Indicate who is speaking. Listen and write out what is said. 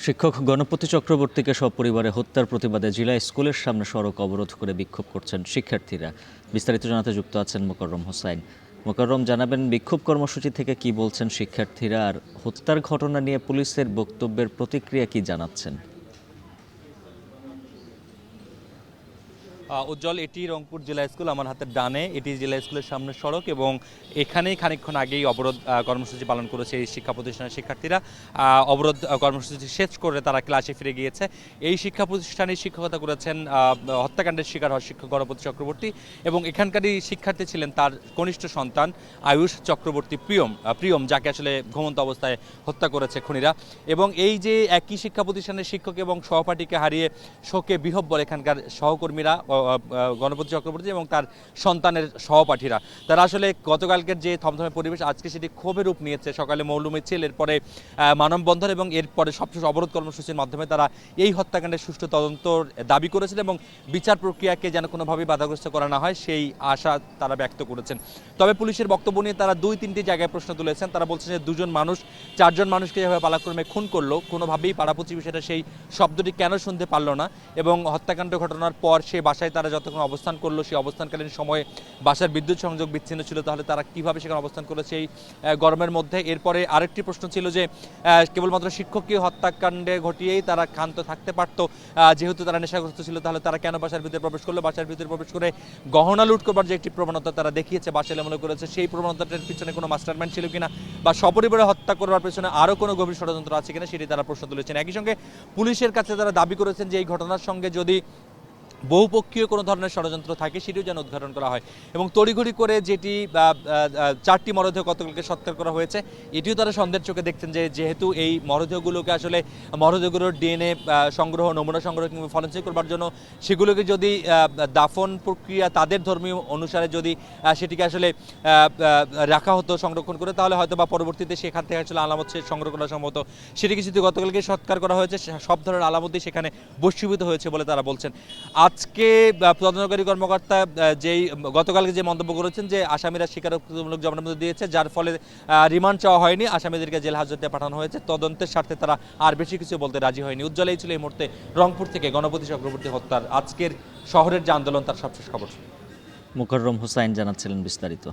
Speaker 1: শিক্ষক গণপতি চক্রবর্তীকে সপরিবারে হত্যার প্রতিবাদে জেলা স্কুলের সামনে সড়ক অবরোধ করে বিক্ষোভ করছেন শিক্ষার্থীরা। বিস্তারিত জানাতে যুক্ত আছেন মোকাররম হোসাইন। মোকাররম, জানাবেন বিক্ষোভ কর্মসূচি থেকে কি বলছেন শিক্ষার্থীরা, আর হত্যার ঘটনা নিয়ে পুলিশের বক্তব্যের প্রতিক্রিয়া কি জানাচ্ছেন?
Speaker 2: উজ্জ্বল, এটি রংপুর জেলা স্কুল, আমার হাতের ডানে এটি জেলা স্কুলের সামনে সড়ক এবং এখানেই খানিকক্ষণ আগেই অবরোধ কর্মসূচি পালন করেছে এই শিক্ষা প্রতিষ্ঠানের শিক্ষার্থীরা। অবরোধ কর্মসূচি শেষ করে তারা ক্লাসে ফিরে গিয়েছে। এই শিক্ষা প্রতিষ্ঠানে শিক্ষকতা করেছেন হত্যাকাণ্ডের শিকার হওয়া শিক্ষক গণপতি চক্রবর্তী এবং এখানকারই শিক্ষার্থী ছিলেন তার কনিষ্ঠ সন্তান আয়ুষ চক্রবর্তী প্রিয়ম, যাকে আসলে ঘুমন্ত অবস্থায় হত্যা করেছে খুনিরা। এবং এই যে একই শিক্ষা প্রতিষ্ঠানের শিক্ষক এবং সহপাঠীকে হারিয়ে শোকে বিহ্বল এখানকার সহকর্মীরা, গণপতি চক্রবর্তী এবং তার সন্তানের সহপাঠীরা, তারা আসলে গতকালকের যে থমথমে পরিবেশ আজকে সেটি ক্ষোভের রূপ নিয়েছে। সকালে মৌলুম মিছিল, এরপরে মানববন্ধন এবং এরপরে সবশেষ অবরোধ কর্মসূচির মাধ্যমে তারা এই হত্যাকাণ্ডের সুষ্ঠু তদন্তর দাবি করেছেন এবং বিচার প্রক্রিয়াকে যেন কোনোভাবেই বাধাগ্রস্ত করা না হয় সেই আশা তারা ব্যক্ত করেছেন। তবে পুলিশের বক্তব্য নিয়ে তারা 2-3টি জায়গায় প্রশ্ন তুলেছেন। তারা বলছেন যে 2জন মানুষ 4জন মানুষকে যেভাবে পালাক্রমে খুন করলো, কোনোভাবেই পাড়া প্রতিবেশীরা সেই শব্দটি কেন শুনতে পারলো না এবং হত্যাকাণ্ড ঘটনার পর সে বাসায় তারা যতক্ষণ অবস্থান করলো সেই অবস্থানকালীন সময়ে বাসার বিদ্যুৎ সংযোগ বিচ্ছিন্ন ছিল, তাহলে তারা কিভাবে সেখানে অবস্থান করেছে এই গরমের মধ্যে। এরপরে আরেকটি প্রশ্ন ছিল যে কেবলমাত্র শিক্ষকীয় হত্যাকাণ্ডে ঘটিয়েই তারা ক্ষান্ত থাকতে পারতো, যেহেতু তারা নেশাগ্রস্ত ছিল, তাহলে তারা কেন বাসার ভিতরে প্রবেশ করলো, বাসার ভিতরে প্রবেশ করে গহনা লুট করবার যে একটি প্রবণতা তারা দেখিয়েছে, বাসায় মনে করেছে সেই প্রবণতাটার পিছনে কোনো মাস্টারমাইন্ড ছিল কিনা বা সপরিবারে হত্যা করবার পেছনে আরও কোনো গভীর ষড়যন্ত্র আছে কিনা সেটি তারা প্রশ্ন তুলেছেন। একই সঙ্গে পুলিশের কাছে তারা দাবি করেছেন যে এই ঘটনার সঙ্গে যদি বহুপক্ষীয় কোনো ধরনের ষড়যন্ত্র থাকে সেটিও যেন উদ্ঘাটন করা হয় এবং তড়িঘড়ি করে যেটি 4টি মরদেহ গতকালকে সৎকার করা হয়েছে এটিও তারা সন্দেহের চোখে দেখছেন যে যেহেতু এই মরদেহগুলোকে আসলে মরদেহগুলোর ডিএনএ সংগ্রহ, নমুনা সংগ্রহ কিংবা ফরেনসিক করবার জন্য সেগুলোকে যদি দাফন প্রক্রিয়া তাদের ধর্মীয় অনুসারে যদি সেটিকে আসলে রাখা হতো সংরক্ষণ করে, তাহলে হয়তো বা পরবর্তীতে সেখান থেকে আসলে আলামত সংগ্রহ করা সম্ভবত। সেটিকে যদি গতকালকে সৎকার করা হয়েছে, সব ধরনের আলামতই সেখানে বশীভূত হয়েছে বলে তারা বলছেন। আজকে তদন্তকারী কর্মকর্তা যেই গতকালকে যে মন্তব্য করেছেন যে আসামিরা স্বীকারোক্তিমূলক জবানবন্দি দিয়েছে, যার ফলে রিমান্ড চাওয়া হয়নি, আসামিদেরকে জেল হাজতে পাঠানো হয়েছে। তদন্তের স্বার্থে তারা আর বেশি কিছু বলতে রাজি হয়নি। উজ্জ্বল, এই ছিল এই মুহূর্তে রংপুর থেকে গণপতি চক্রবর্তী হত্যার আজকের শহরের যে আন্দোলন তার সবশেষ খবর।
Speaker 1: মোকাররম হোসাইন জানাচ্ছিলেন বিস্তারিত।